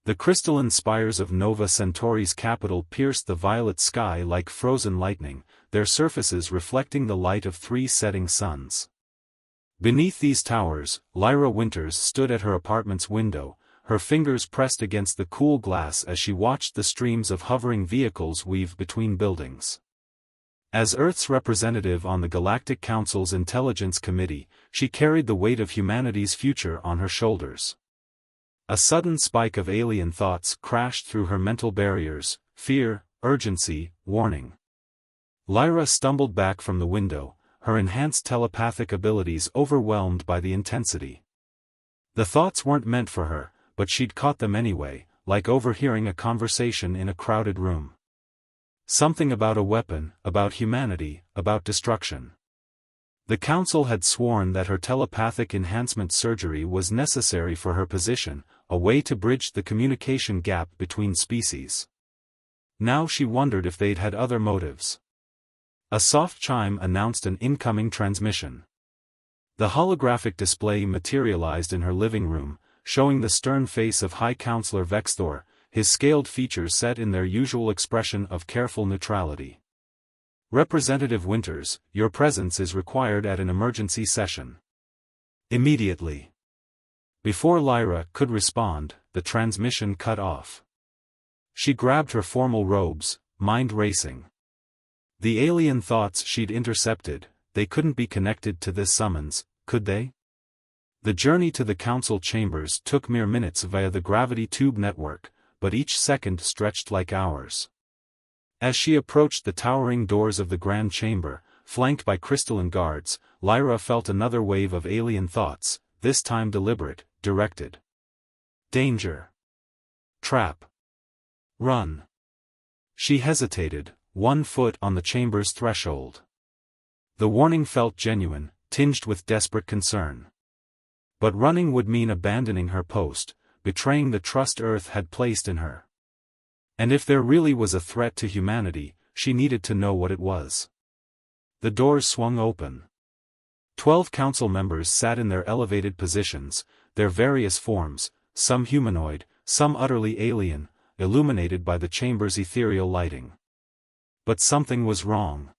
The crystalline spires of Nova Centauri's capital pierced the violet sky like frozen lightning, their surfaces reflecting the light of 3 setting suns. Beneath these towers, Lyra Winters stood at her apartment's window, her fingers pressed against the cool glass as she watched the streams of hovering vehicles weave between buildings. As Earth's representative on the Galactic Council's Intelligence Committee, she carried the weight of humanity's future on her shoulders. A sudden spike of alien thoughts crashed through her mental barriers: fear, urgency, warning. Lyra stumbled back from the window, her enhanced telepathic abilities overwhelmed by the intensity. The thoughts weren't meant for her, but she'd caught them anyway, like overhearing a conversation in a crowded room. Something about a weapon, about humanity, about destruction. The Council had sworn that her telepathic enhancement surgery was necessary for her position, a way to bridge the communication gap between species. Now she wondered if they'd had other motives. A soft chime announced an incoming transmission. The holographic display materialized in her living room, showing the stern face of High Counselor Vexthor, his scaled features set in their usual expression of careful neutrality. Representative Winters, your presence is required at an emergency session. Immediately. Before Lyra could respond, the transmission cut off. She grabbed her formal robes, mind racing. The alien thoughts she'd intercepted, they couldn't be connected to this summons, could they? The journey to the Council chambers took mere minutes via the gravity tube network, but each second stretched like hours. As she approached the towering doors of the Grand Chamber, flanked by crystalline guards, Lyra felt another wave of alien thoughts, this time deliberate, directed. Danger. Trap. Run. She hesitated, 1 foot on the chamber's threshold. The warning felt genuine, tinged with desperate concern. But running would mean abandoning her post, betraying the trust Earth had placed in her. And if there really was a threat to humanity, she needed to know what it was. The doors swung open. 12 council members sat in their elevated positions, their various forms, some humanoid, some utterly alien, illuminated by the chamber's ethereal lighting. But something was wrong.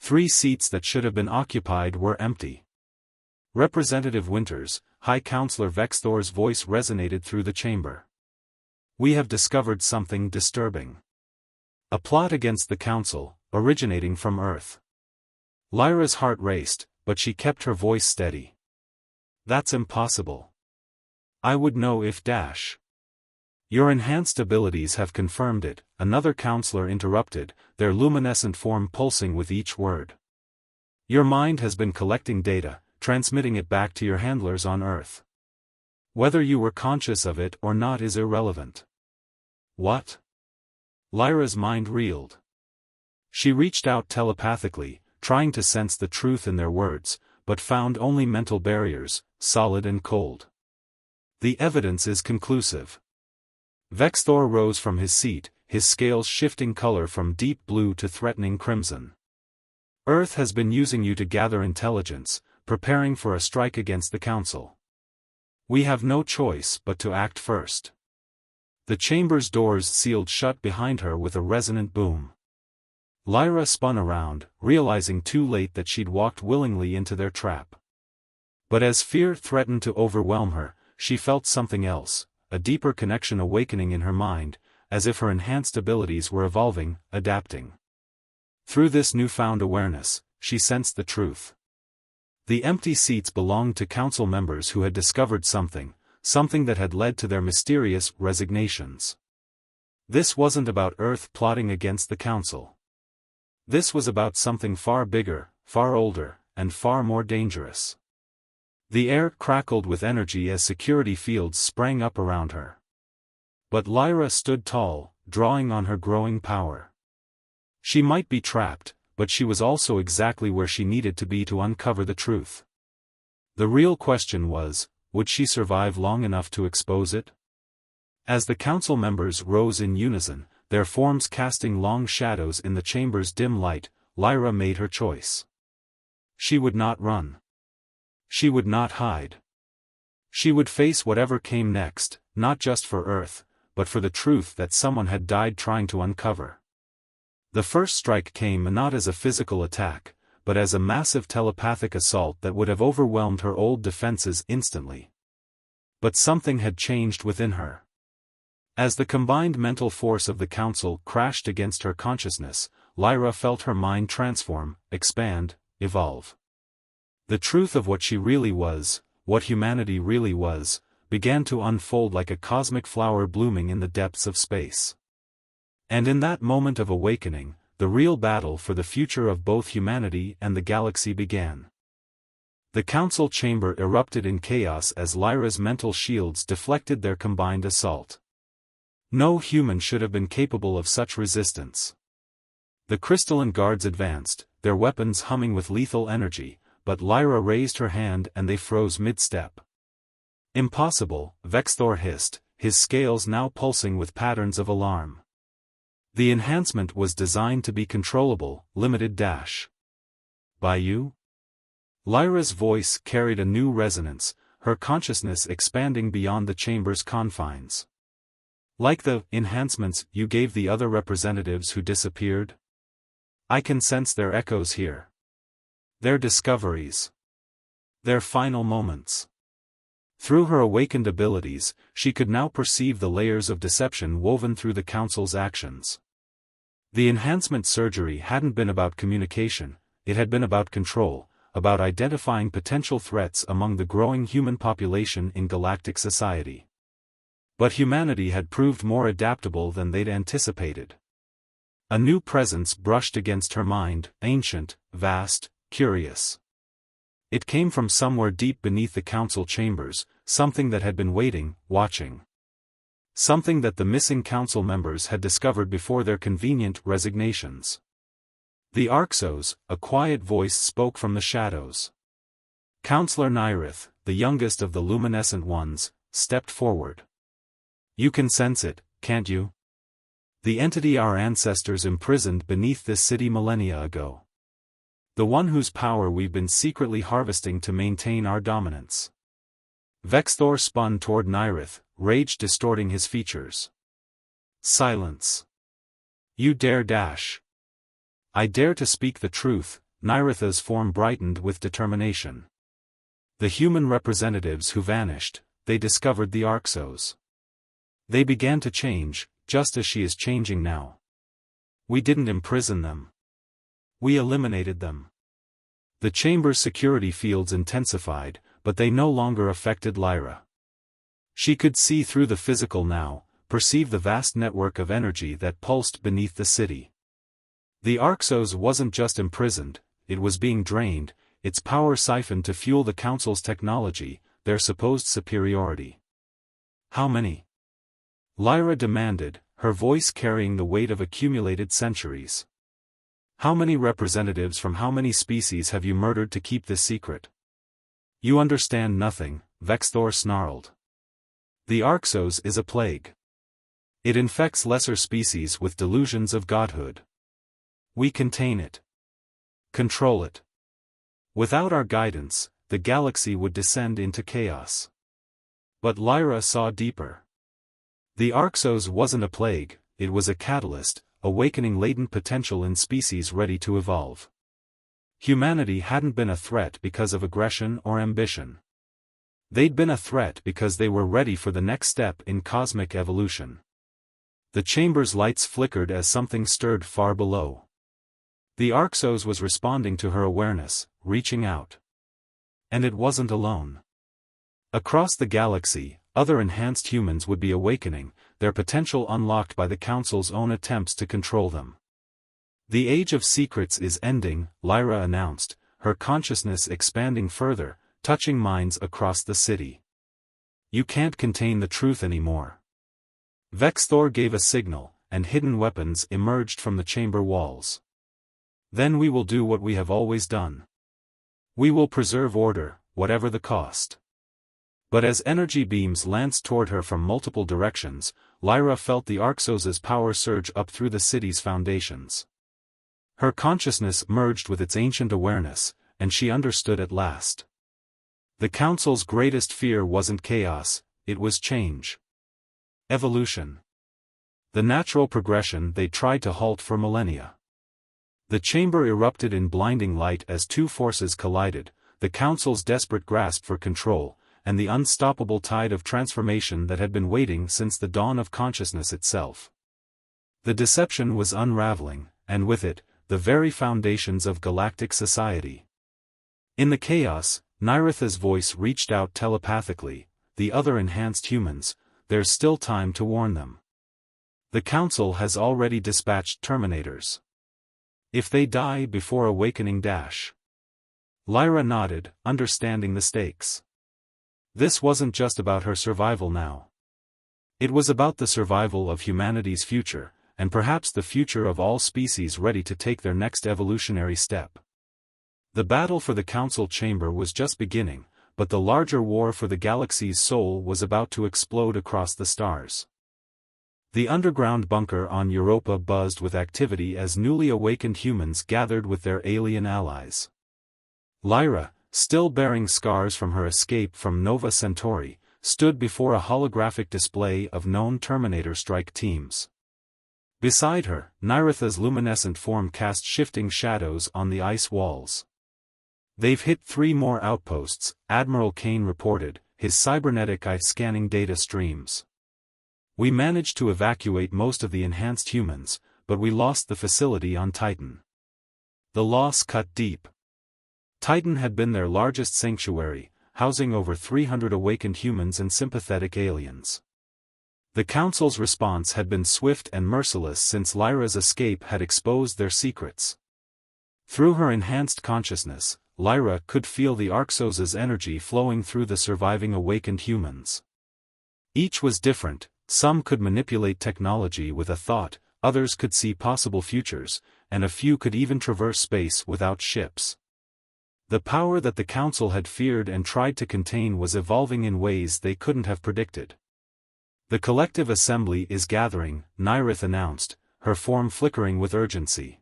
3 seats that should have been occupied were empty. Representative Winters, High Counselor Vexthor's voice resonated through the chamber. We have discovered something disturbing. A plot against the Council, originating from Earth. Lyra's heart raced, but she kept her voice steady. That's impossible. I would know if Your enhanced abilities have confirmed it, another counselor interrupted, their luminescent form pulsing with each word. Your mind has been collecting data, transmitting it back to your handlers on Earth. Whether you were conscious of it or not is irrelevant. What? Lyra's mind reeled. She reached out telepathically, trying to sense the truth in their words, but found only mental barriers, solid and cold. The evidence is conclusive. Vexthor rose from his seat, his scales shifting color from deep blue to threatening crimson. Earth has been using you to gather intelligence, preparing for a strike against the Council. We have no choice but to act first. The chamber's doors sealed shut behind her with a resonant boom. Lyra spun around, realizing too late that she'd walked willingly into their trap. But as fear threatened to overwhelm her, she felt something else, a deeper connection awakening in her mind, as if her enhanced abilities were evolving, adapting. Through this newfound awareness, she sensed the truth. The empty seats belonged to council members who had discovered something that had led to their mysterious resignations. This wasn't about Earth plotting against the Council. This was about something far bigger, far older, and far more dangerous. The air crackled with energy as security fields sprang up around her. But Lyra stood tall, drawing on her growing power. She might be trapped, but she was also exactly where she needed to be to uncover the truth. The real question was, would she survive long enough to expose it? As the council members rose in unison, their forms casting long shadows in the chamber's dim light, Lyra made her choice. She would not run. She would not hide. She would face whatever came next, not just for Earth, but for the truth that someone had died trying to uncover. The first strike came not as a physical attack, but as a massive telepathic assault that would have overwhelmed her old defenses instantly. But something had changed within her. As the combined mental force of the Council crashed against her consciousness, Lyra felt her mind transform, expand, evolve. The truth of what she really was, what humanity really was, began to unfold like a cosmic flower blooming in the depths of space. And in that moment of awakening, the real battle for the future of both humanity and the galaxy began. The Council chamber erupted in chaos as Lyra's mental shields deflected their combined assault. No human should have been capable of such resistance. The crystalline guards advanced, their weapons humming with lethal energy, but Lyra raised her hand and they froze mid-step. "Impossible," Vexthor hissed, his scales now pulsing with patterns of alarm. The enhancement was designed to be controllable, limited dash. "By you?" Lyra's voice carried a new resonance, her consciousness expanding beyond the chamber's confines. "Like the enhancements you gave the other representatives who disappeared? I can sense their echoes here. Their discoveries. Their final moments." Through her awakened abilities, she could now perceive the layers of deception woven through the Council's actions. The enhancement surgery hadn't been about communication, it had been about control, about identifying potential threats among the growing human population in galactic society. But humanity had proved more adaptable than they'd anticipated. A new presence brushed against her mind, ancient, vast, curious. It came from somewhere deep beneath the Council chambers, something that had been waiting, watching. Something that the missing Council members had discovered before their convenient resignations. The Arxos, a quiet voice spoke from the shadows. Counselor Nyrith, the youngest of the luminescent ones, stepped forward. "You can sense it, can't you? The entity our ancestors imprisoned beneath this city millennia ago. The one whose power we've been secretly harvesting to maintain our dominance." Vexthor spun toward Nyrith, rage distorting his features. "Silence. You dare dash." "I dare to speak the truth," Nyritha's form brightened with determination. "The human representatives who vanished, they discovered the Arxos. They began to change, just as she is changing now. We didn't imprison them. We eliminated them." The chamber's security fields intensified, but they no longer affected Lyra. She could see through the physical now, perceive the vast network of energy that pulsed beneath the city. The Arxos wasn't just imprisoned, it was being drained, its power siphoned to fuel the Council's technology, their supposed superiority. "How many?" Lyra demanded, her voice carrying the weight of accumulated centuries. "How many representatives from how many species have you murdered to keep this secret?" "You understand nothing," Vexthor snarled. "The Arxos is a plague. It infects lesser species with delusions of godhood. We contain it. Control it. Without our guidance, the galaxy would descend into chaos." But Lyra saw deeper. The Arxos wasn't a plague, it was a catalyst, awakening latent potential in species ready to evolve. Humanity hadn't been a threat because of aggression or ambition. They'd been a threat because they were ready for the next step in cosmic evolution. The chamber's lights flickered as something stirred far below. The Arxos was responding to her awareness, reaching out. And it wasn't alone. Across the galaxy, other enhanced humans would be awakening, their potential unlocked by the Council's own attempts to control them. "The Age of Secrets is ending," Lyra announced, her consciousness expanding further, touching minds across the city. "You can't contain the truth anymore." Vexthor gave a signal, and hidden weapons emerged from the chamber walls. "Then we will do what we have always done. We will preserve order, whatever the cost." But as energy beams lanced toward her from multiple directions, Lyra felt the Arxos' power surge up through the city's foundations. Her consciousness merged with its ancient awareness, and she understood at last. The Council's greatest fear wasn't chaos, it was change. Evolution. The natural progression they tried to halt for millennia. The chamber erupted in blinding light as two forces collided, the Council's desperate grasp for control, and the unstoppable tide of transformation that had been waiting since the dawn of consciousness itself. The deception was unraveling, and with it, the very foundations of galactic society. In the chaos, Niritha's voice reached out telepathically, "The other enhanced humans, there's still time to warn them. The Council has already dispatched Terminators. If they die before awakening dash." Lyra nodded, understanding the stakes. This wasn't just about her survival now. It was about the survival of humanity's future, and perhaps the future of all species ready to take their next evolutionary step. The battle for the Council chamber was just beginning, but the larger war for the galaxy's soul was about to explode across the stars. The underground bunker on Europa buzzed with activity as newly awakened humans gathered with their alien allies. Lyra, still bearing scars from her escape from Nova Centauri, stood before a holographic display of known Terminator strike teams. Beside her, Niritha's luminescent form cast shifting shadows on the ice walls. "They've hit 3 more outposts," Admiral Kane reported, his cybernetic eye scanning data streams. "We managed to evacuate most of the enhanced humans, but we lost the facility on Titan." The loss cut deep. Titan had been their largest sanctuary, housing over 300 awakened humans and sympathetic aliens. The Council's response had been swift and merciless since Lyra's escape had exposed their secrets. Through her enhanced consciousness, Lyra could feel the Arxos's energy flowing through the surviving awakened humans. Each was different. Some could manipulate technology with a thought, others could see possible futures, and a few could even traverse space without ships. The power that the Council had feared and tried to contain was evolving in ways they couldn't have predicted. "The collective assembly is gathering," Nirith announced, her form flickering with urgency.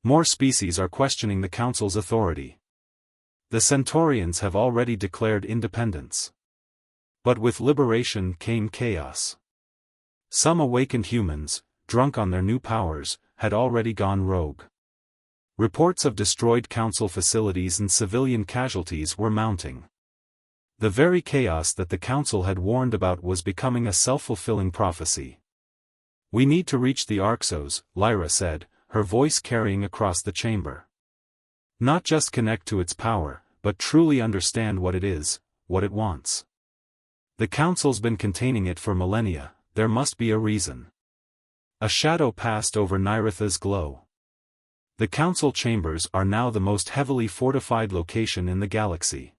"More species are questioning the Council's authority. The Centaurians have already declared independence. But with liberation came chaos. Some awakened humans, drunk on their new powers, had already gone rogue. Reports of destroyed Council facilities and civilian casualties were mounting. The very chaos that the Council had warned about was becoming a self-fulfilling prophecy. "We need to reach the Arxos," Lyra said, her voice carrying across the chamber. "Not just connect to its power, but truly understand what it is, what it wants. The Council's been containing it for millennia, there must be a reason." A shadow passed over Niritha's glow. "The Council chambers are now the most heavily fortified location in the galaxy.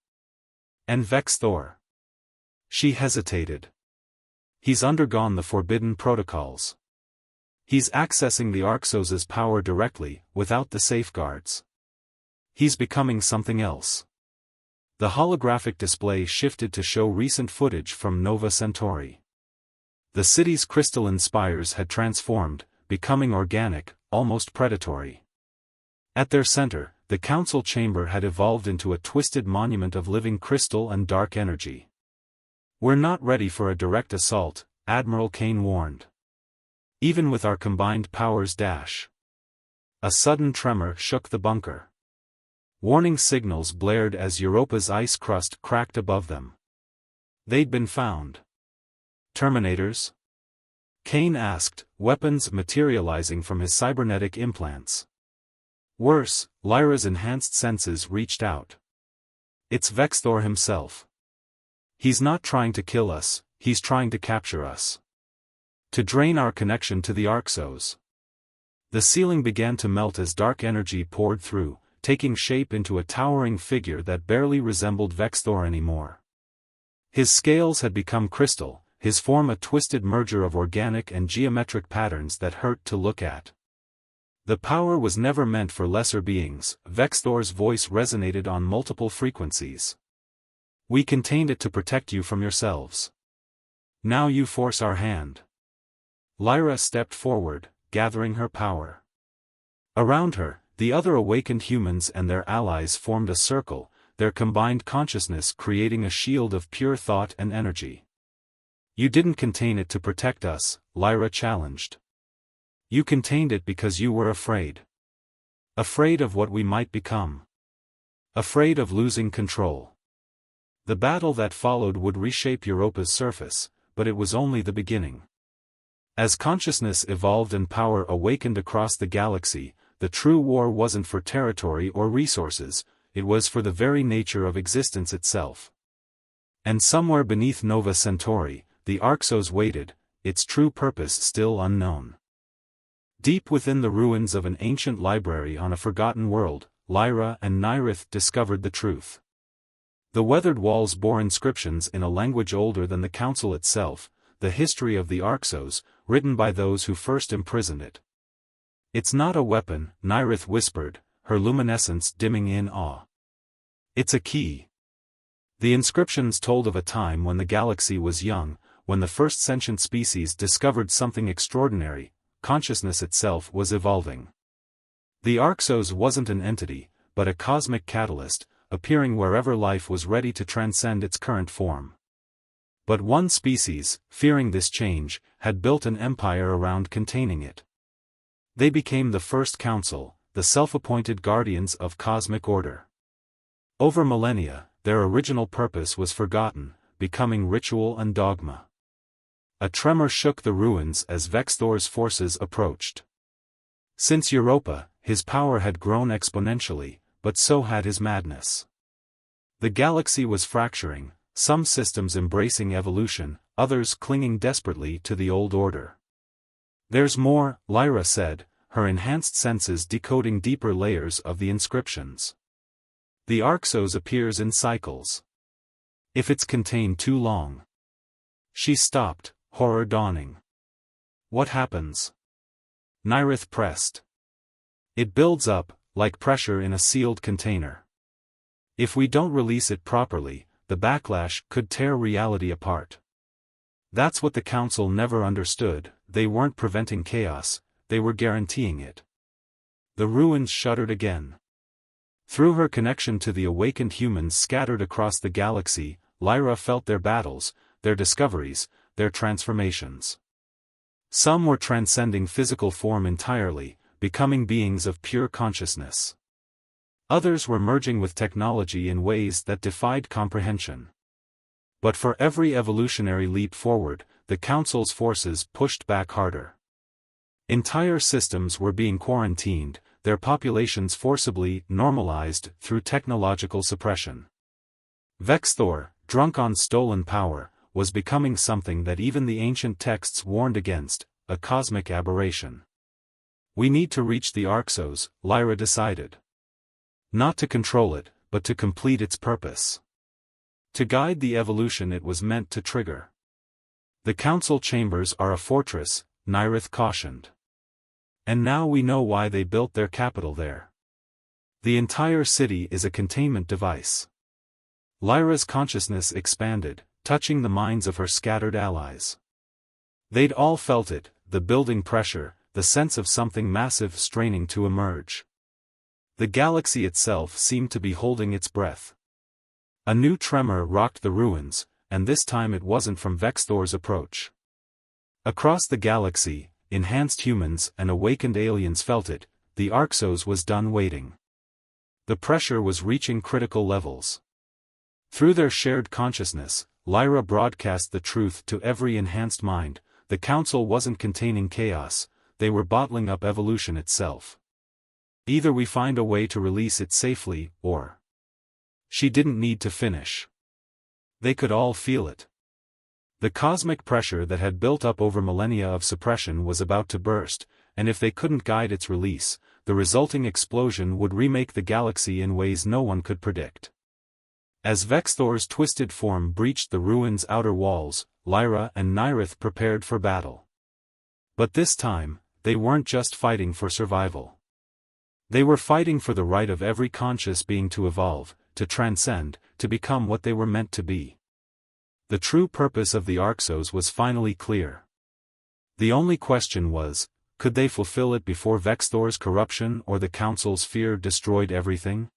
And Vexthor." She hesitated. "He's undergone the forbidden protocols. He's accessing the Arxos's power directly, without the safeguards. He's becoming something else." The holographic display shifted to show recent footage from Nova Centauri. The city's crystalline spires had transformed, becoming organic, almost predatory. At their center, the Council chamber had evolved into a twisted monument of living crystal and dark energy. "We're not ready for a direct assault," Admiral Kane warned. "Even with our combined powers dash." A sudden tremor shook the bunker. Warning signals blared as Europa's ice crust cracked above them. They'd been found. "Terminators?" Kane asked, weapons materializing from his cybernetic implants. "Worse," Lyra's enhanced senses reached out. "It's Vexthor himself. He's not trying to kill us, he's trying to capture us. To drain our connection to the Arxos." The ceiling began to melt as dark energy poured through, taking shape into a towering figure that barely resembled Vexthor anymore. His scales had become crystal, his form a twisted merger of organic and geometric patterns that hurt to look at. "The power was never meant for lesser beings," Vexthor's voice resonated on multiple frequencies. "We contained it to protect you from yourselves. Now you force our hand." Lyra stepped forward, gathering her power. Around her, the other awakened humans and their allies formed a circle, their combined consciousness creating a shield of pure thought and energy. You didn't contain it to protect us, Lyra challenged. You contained it because you were afraid. Afraid of what we might become. Afraid of losing control. The battle that followed would reshape Europa's surface, but it was only the beginning. As consciousness evolved and power awakened across the galaxy, the true war wasn't for territory or resources, it was for the very nature of existence itself. And somewhere beneath Nova Centauri, the Arxos waited, its true purpose still unknown. Deep within the ruins of an ancient library on a forgotten world, Lyra and Nyrith discovered the truth. The weathered walls bore inscriptions in a language older than the Council itself, the history of the Arxos, written by those who first imprisoned it. It's not a weapon, Nyrith whispered, her luminescence dimming in awe. It's a key. The inscriptions told of a time when the galaxy was young, when the first sentient species discovered something extraordinary, consciousness itself was evolving. The Arxos wasn't an entity, but a cosmic catalyst, appearing wherever life was ready to transcend its current form. But one species, fearing this change, had built an empire around containing it. They became the first council, the self-appointed guardians of cosmic order. Over millennia, their original purpose was forgotten, becoming ritual and dogma. A tremor shook the ruins as Vexthor's forces approached. Since Europa, his power had grown exponentially, but so had his madness. The galaxy was fracturing, some systems embracing evolution, others clinging desperately to the old order. There's more, Lyra said, her enhanced senses decoding deeper layers of the inscriptions. The Arxos appears in cycles. If it's contained too long. She stopped, horror dawning. What happens? Nyrith pressed. It builds up, like pressure in a sealed container. If we don't release it properly, the backlash could tear reality apart. That's what the Council never understood, they weren't preventing chaos, they were guaranteeing it. The ruins shuddered again. Through her connection to the awakened humans scattered across the galaxy, Lyra felt their battles, their discoveries, their transformations. Some were transcending physical form entirely, becoming beings of pure consciousness. Others were merging with technology in ways that defied comprehension. But for every evolutionary leap forward, the Council's forces pushed back harder. Entire systems were being quarantined, their populations forcibly normalized through technological suppression. Vexthor, drunk on stolen power, was becoming something that even the ancient texts warned against, a cosmic aberration. We need to reach the Arxos, Lyra decided. Not to control it, but to complete its purpose. To guide the evolution it was meant to trigger. The Council chambers are a fortress, Nyrith cautioned. And now we know why they built their capital there. The entire city is a containment device. Lyra's consciousness expanded, touching the minds of her scattered allies. They'd all felt it, the building pressure, the sense of something massive straining to emerge. The galaxy itself seemed to be holding its breath. A new tremor rocked the ruins, and this time it wasn't from Vexthor's approach. Across the galaxy, enhanced humans and awakened aliens felt it, the Arxos was done waiting. The pressure was reaching critical levels. Through their shared consciousness, Lyra broadcast the truth to every enhanced mind, the Council wasn't containing chaos, they were bottling up evolution itself. Either we find a way to release it safely, or... She didn't need to finish. They could all feel it. The cosmic pressure that had built up over millennia of suppression was about to burst, and if they couldn't guide its release, the resulting explosion would remake the galaxy in ways no one could predict. As Vexthor's twisted form breached the ruins' outer walls, Lyra and Nyrith prepared for battle. But this time, they weren't just fighting for survival. They were fighting for the right of every conscious being to evolve, to transcend, to become what they were meant to be. The true purpose of the Arxos was finally clear. The only question was, could they fulfill it before Vexthor's corruption or the Council's fear destroyed everything?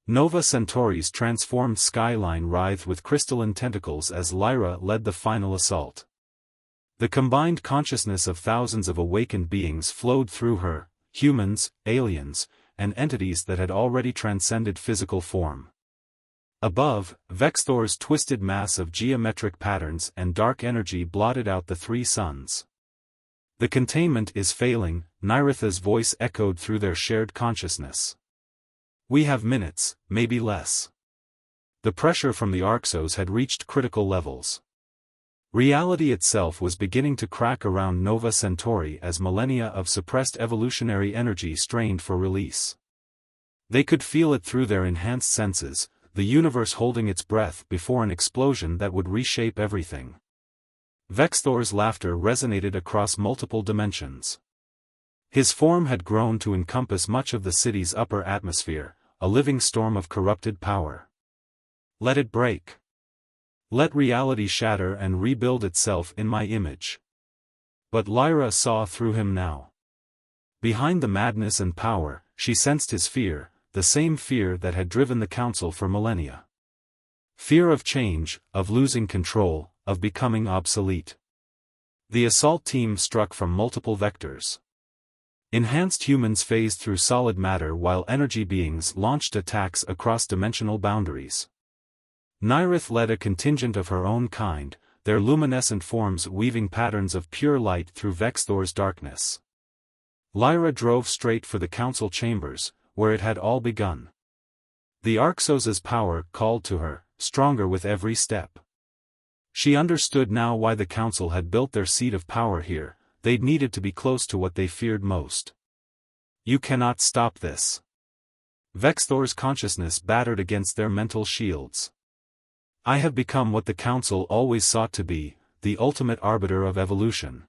Nova Centauri's transformed skyline writhed with crystalline tentacles as Lyra led the final assault. The combined consciousness of thousands of awakened beings flowed through her, humans, aliens, and entities that had already transcended physical form. Above, Vexthor's twisted mass of geometric patterns and dark energy blotted out the three suns. The containment is failing, Nairitha's voice echoed through their shared consciousness. We have minutes, maybe less. The pressure from the Arxos had reached critical levels. Reality itself was beginning to crack around Nova Centauri as millennia of suppressed evolutionary energy strained for release. They could feel it through their enhanced senses, the universe holding its breath before an explosion that would reshape everything. Vexthor's laughter resonated across multiple dimensions. His form had grown to encompass much of the city's upper atmosphere, a living storm of corrupted power. Let it break. Let reality shatter and rebuild itself in my image. But Lyra saw through him now. Behind the madness and power, she sensed his fear, the same fear that had driven the Council for millennia. Fear of change, of losing control, of becoming obsolete. The assault team struck from multiple vectors. Enhanced humans phased through solid matter while energy beings launched attacks across dimensional boundaries. Nyrith led a contingent of her own kind, their luminescent forms weaving patterns of pure light through Vexthor's darkness. Lyra drove straight for the council chambers, where it had all begun. The Arxos's power called to her, stronger with every step. She understood now why the council had built their seat of power here. They'd needed to be close to what they feared most. You cannot stop this. Vexthor's consciousness battered against their mental shields. I have become what the Council always sought to be, the ultimate arbiter of evolution.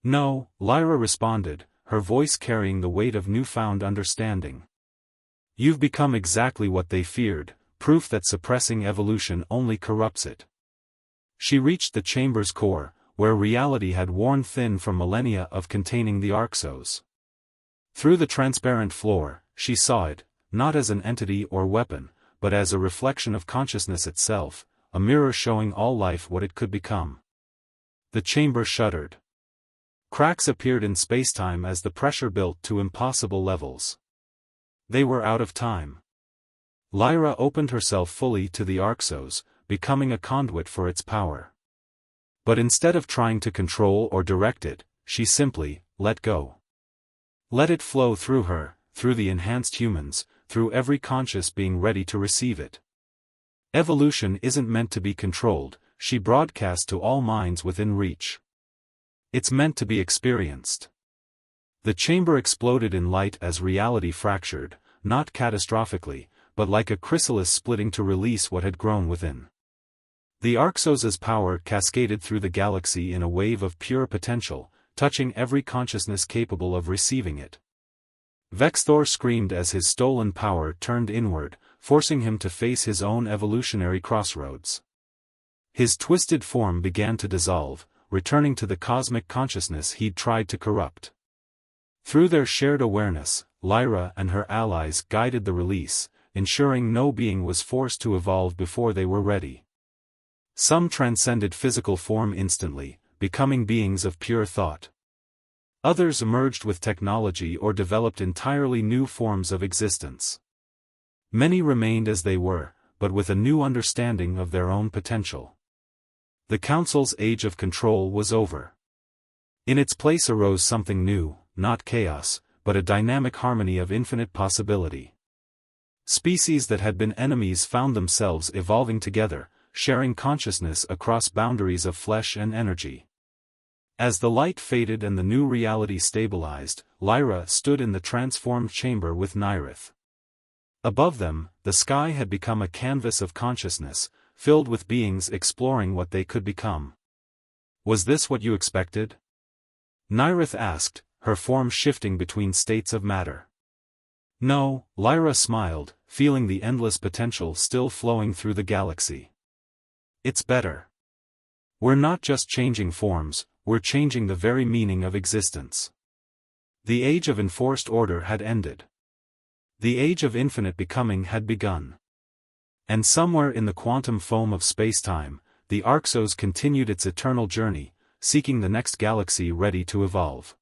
No, Lyra responded, her voice carrying the weight of newfound understanding. You've become exactly what they feared, proof that suppressing evolution only corrupts it. She reached the chamber's core, where reality had worn thin from millennia of containing the Arxos. Through the transparent floor, she saw it, not as an entity or weapon, but as a reflection of consciousness itself, a mirror showing all life what it could become. The chamber shuddered. Cracks appeared in spacetime as the pressure built to impossible levels. They were out of time. Lyra opened herself fully to the Arxos, becoming a conduit for its power. But instead of trying to control or direct it, she simply let go. Let it flow through her, through the enhanced humans, through every conscious being ready to receive it. Evolution isn't meant to be controlled, she broadcast to all minds within reach. It's meant to be experienced. The chamber exploded in light as reality fractured, not catastrophically, but like a chrysalis splitting to release what had grown within. The Arxos's power cascaded through the galaxy in a wave of pure potential, touching every consciousness capable of receiving it. Vexthor screamed as his stolen power turned inward, forcing him to face his own evolutionary crossroads. His twisted form began to dissolve, returning to the cosmic consciousness he'd tried to corrupt. Through their shared awareness, Lyra and her allies guided the release, ensuring no being was forced to evolve before they were ready. Some transcended physical form instantly, becoming beings of pure thought. Others emerged with technology or developed entirely new forms of existence. Many remained as they were, but with a new understanding of their own potential. The Council's age of control was over. In its place arose something new, not chaos, but a dynamic harmony of infinite possibility. Species that had been enemies found themselves evolving together, sharing consciousness across boundaries of flesh and energy. As the light faded and the new reality stabilized, Lyra stood in the transformed chamber with Nyrith. Above them, the sky had become a canvas of consciousness, filled with beings exploring what they could become. Was this what you expected? Nyrith asked, her form shifting between states of matter. No, Lyra smiled, feeling the endless potential still flowing through the galaxy. It's better. We're not just changing forms, we're changing the very meaning of existence. The age of enforced order had ended. The age of infinite becoming had begun. And somewhere in the quantum foam of spacetime, the Arxos continued its eternal journey, seeking the next galaxy ready to evolve.